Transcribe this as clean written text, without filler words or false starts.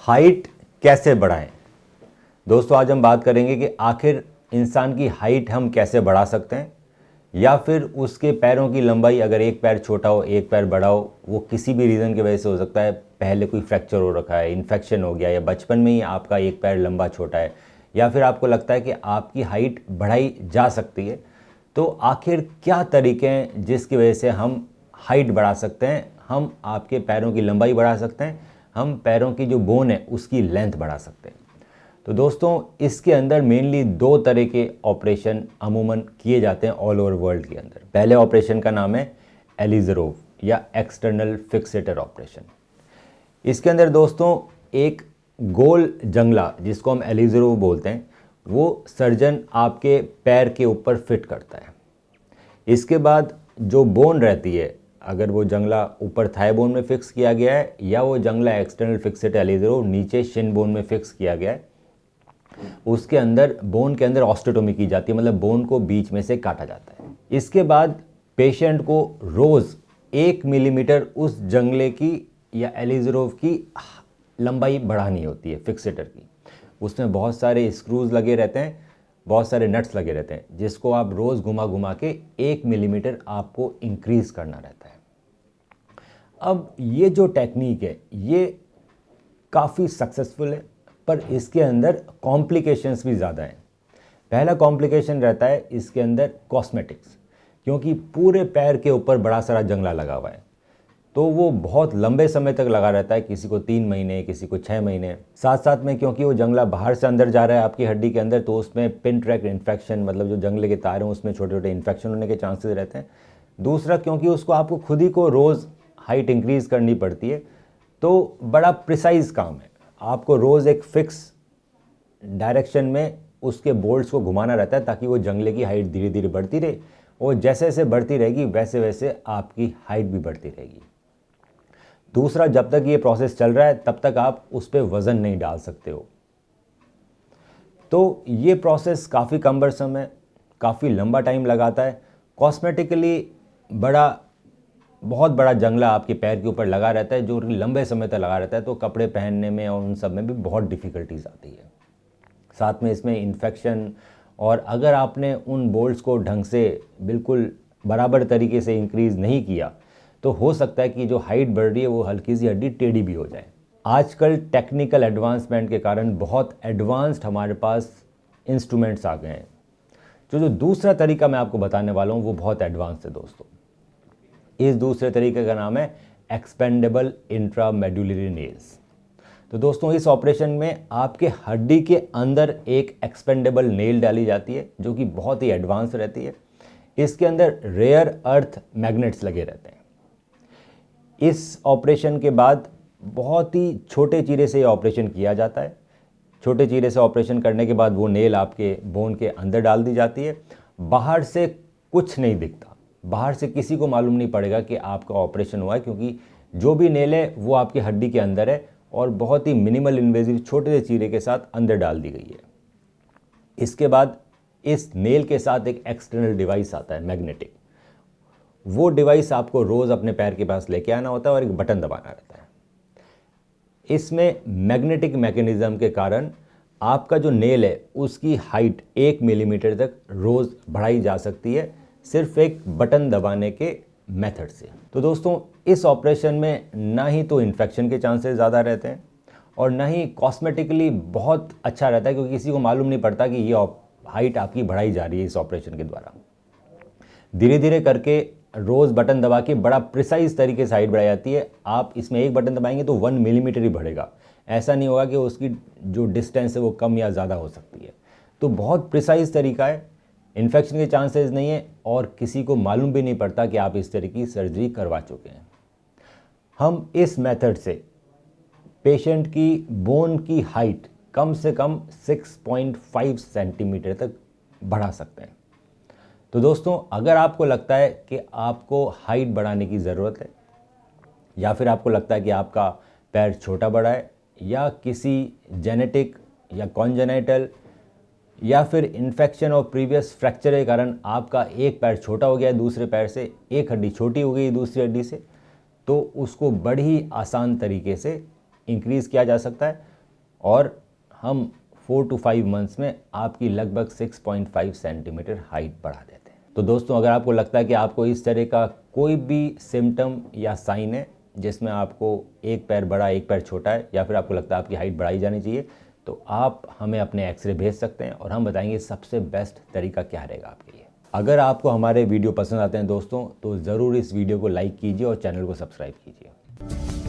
Height कैसे बढ़ाएं। दोस्तों आज हम बात करेंगे कि आखिर इंसान की हाइट हम कैसे बढ़ा सकते हैं, या फिर उसके पैरों की लंबाई, अगर एक पैर छोटा हो एक पैर बड़ा हो, वो किसी भी रीज़न की वजह से हो सकता है। पहले कोई फ्रैक्चर हो रखा है, इन्फेक्शन हो गया, या बचपन में ही आपका एक पैर लंबा छोटा है, या फिर आपको लगता है कि आपकी हाइट बढ़ाई जा सकती है। तो आखिर क्या तरीके हैं जिसकी वजह से हम हाइट बढ़ा सकते हैं, हम आपके पैरों की लंबाई बढ़ा सकते हैं, हम पैरों की जो बोन है उसकी लेंथ बढ़ा सकते हैं। तो दोस्तों इसके अंदर मेनली दो तरह के ऑपरेशन अमूमन किए जाते हैं ऑल ओवर वर्ल्ड के अंदर। पहले ऑपरेशन का नाम है एलिज़रोव या एक्सटर्नल फिक्सेटर ऑपरेशन। इसके अंदर दोस्तों एक गोल जंगला, जिसको हम एलिज़रोव बोलते हैं, वो सर्जन आपके पैर के ऊपर फिट करता है। इसके बाद जो बोन रहती है, अगर वो जंगला ऊपर थाई बोन में फिक्स किया गया है, या वो जंगला एक्सटर्नल फिक्सेटर एलिज़रोव नीचे शिन बोन में फिक्स किया गया है, उसके अंदर बोन के अंदर ऑस्टेटोमी की जाती है, मतलब बोन को बीच में से काटा जाता है। इसके बाद पेशेंट को रोज़ 1 मिलीमीटर उस जंगले की या एलिज़रोव की लंबाई बढ़ानी होती है फिक्सेटर की। उसमें बहुत सारे स्क्रूज लगे रहते हैं, बहुत सारे नट्स लगे रहते हैं, जिसको आप रोज़ घुमा घुमा के 1 मिलीमीटर आपको इंक्रीज़ करना रहता है। अब ये जो टेक्निक है ये काफ़ी सक्सेसफुल है, पर इसके अंदर कॉम्प्लिकेशंस भी ज़्यादा हैं। पहला कॉम्प्लिकेशन रहता है इसके अंदर कॉस्मेटिक्स, क्योंकि पूरे पैर के ऊपर बड़ा सारा जंगला लगा हुआ है, तो वो बहुत लंबे समय तक लगा रहता है, किसी को 3 महीने, किसी को 6 महीने। साथ साथ में क्योंकि वो जंगला बाहर से अंदर जा रहा है आपकी हड्डी के अंदर, तो उसमें पिन ट्रैक इन्फेक्शन, मतलब जो जंगले के तार हैं उसमें छोटे छोटे इन्फेक्शन होने के चांसेस रहते हैं। दूसरा, क्योंकि उसको आपको खुद ही को रोज़ हाइट इंक्रीज़ करनी पड़ती है, तो बड़ा प्रिसाइज काम है। आपको रोज़ एक फिक्स डायरेक्शन में उसके बोल्ट्स को घुमाना रहता है, ताकि वो जंगले की हाइट धीरे धीरे बढ़ती रहे, और जैसे जैसे बढ़ती रहेगी वैसे वैसे आपकी हाइट भी बढ़ती रहेगी। दूसरा, जब तक ये प्रोसेस चल रहा है तब तक आप उस पर वज़न नहीं डाल सकते हो। तो ये प्रोसेस काफ़ी कम्बरसम है, काफ़ी लंबा टाइम लगाता है। कॉस्मेटिकली बहुत बड़ा जंगला आपके पैर के ऊपर लगा रहता है, जो लंबे समय तक लगा रहता है, तो कपड़े पहनने में और उन सब में भी बहुत डिफ़िकल्टीज आती है। साथ में इसमें इन्फेक्शन, और अगर आपने उन बोल्ट्स को ढंग से बिल्कुल बराबर तरीके से इंक्रीज़ नहीं किया, तो हो सकता है कि जो हाइट बढ़ रही है वो हल्की सी हड्डी टेढ़ी भी हो जाए। आजकल टेक्निकल एडवांसमेंट के कारण बहुत एडवांस्ड हमारे पास इंस्ट्रूमेंट्स आ गए हैं। जो दूसरा तरीका मैं आपको बताने वाला हूँ वो बहुत एडवांस है दोस्तों। इस दूसरे तरीके का नाम है एक्सपेंडेबल इंट्रामेडुलरी नेल्स। तो दोस्तों इस ऑपरेशन में आपके हड्डी के अंदर एक एक्सपेंडेबल नेल डाली जाती है, जो कि बहुत ही एडवांस रहती है। इसके अंदर रेयर अर्थ मैग्नेट्स लगे रहते हैं। इस ऑपरेशन के बाद बहुत ही छोटे चीरे से ऑपरेशन किया जाता है। छोटे चीरे से ऑपरेशन करने के बाद वो नेल आपके बोन के अंदर डाल दी जाती है। बाहर से कुछ नहीं दिखता, बाहर से किसी को मालूम नहीं पड़ेगा कि आपका ऑपरेशन हुआ है, क्योंकि जो भी नेल है वो आपकी हड्डी के अंदर है और बहुत ही मिनिमल इन्वेजिव छोटे से चीरे के साथ अंदर डाल दी गई है। इसके बाद इस नेल के साथ एक एक्सटर्नल डिवाइस आता है मैग्नेटिक। वो डिवाइस आपको रोज़ अपने पैर के पास लेके आना होता है और एक बटन दबाना रहता है। इसमें मैग्नेटिक मैकेनिज्म के कारण आपका जो नेल है उसकी हाइट 1 मिलीमीटर तक रोज़ बढ़ाई जा सकती है, सिर्फ एक बटन दबाने के मेथड से। तो दोस्तों इस ऑपरेशन में ना ही तो इन्फेक्शन के चांसेस ज़्यादा रहते हैं, और ना ही कॉस्मेटिकली बहुत अच्छा रहता है, क्योंकि किसी को मालूम नहीं पड़ता कि ये हाइट आपकी बढ़ाई जा रही है इस ऑपरेशन के द्वारा। धीरे धीरे करके रोज़ बटन दबा के बड़ा प्रिसाइज तरीके से हाइट बढ़ाई जाती है। आप इसमें एक बटन दबाएंगे तो 1 मिलीमीटर ही बढ़ेगा, ऐसा नहीं होगा कि उसकी जो डिस्टेंस है वो कम या ज़्यादा हो सकती है। तो बहुत प्रिसाइज तरीका है, इन्फेक्शन के चांसेस नहीं है, और किसी को मालूम भी नहीं पड़ता कि आप इस तरह की सर्जरी करवा चुके हैं। हम इस मेथड से पेशेंट की बोन की हाइट कम से कम 6.5 सेंटीमीटर तक बढ़ा सकते हैं। तो दोस्तों अगर आपको लगता है कि आपको हाइट बढ़ाने की ज़रूरत है, या फिर आपको लगता है कि आपका पैर छोटा बड़ा है, या किसी जेनेटिक या कॉन्जेनाइटल या फिर इन्फेक्शन और प्रीवियस फ्रैक्चर के कारण आपका एक पैर छोटा हो गया है दूसरे पैर से, एक हड्डी छोटी हो गई दूसरी हड्डी से, तो उसको बड़ी ही आसान तरीके से इंक्रीज़ किया जा सकता है। और हम 4 to 5 मंथ्स में आपकी लगभग 6.5 सेंटीमीटर हाइट बढ़ा देते हैं। तो दोस्तों, अगर आपको लगता है कि आपको इस तरह का कोई भी सिम्टम या साइन है जिसमें आपको एक पैर बड़ा एक पैर छोटा है, या फिर आपको लगता है आपकी हाइट बढ़ाई जानी चाहिए, तो आप हमें अपने एक्सरे भेज सकते हैं और हम बताएंगे सबसे बेस्ट तरीका क्या रहेगा आपके लिए। अगर आपको हमारे वीडियो पसंद आते हैं दोस्तों, तो ज़रूर इस वीडियो को लाइक कीजिए और चैनल को सब्सक्राइब कीजिए।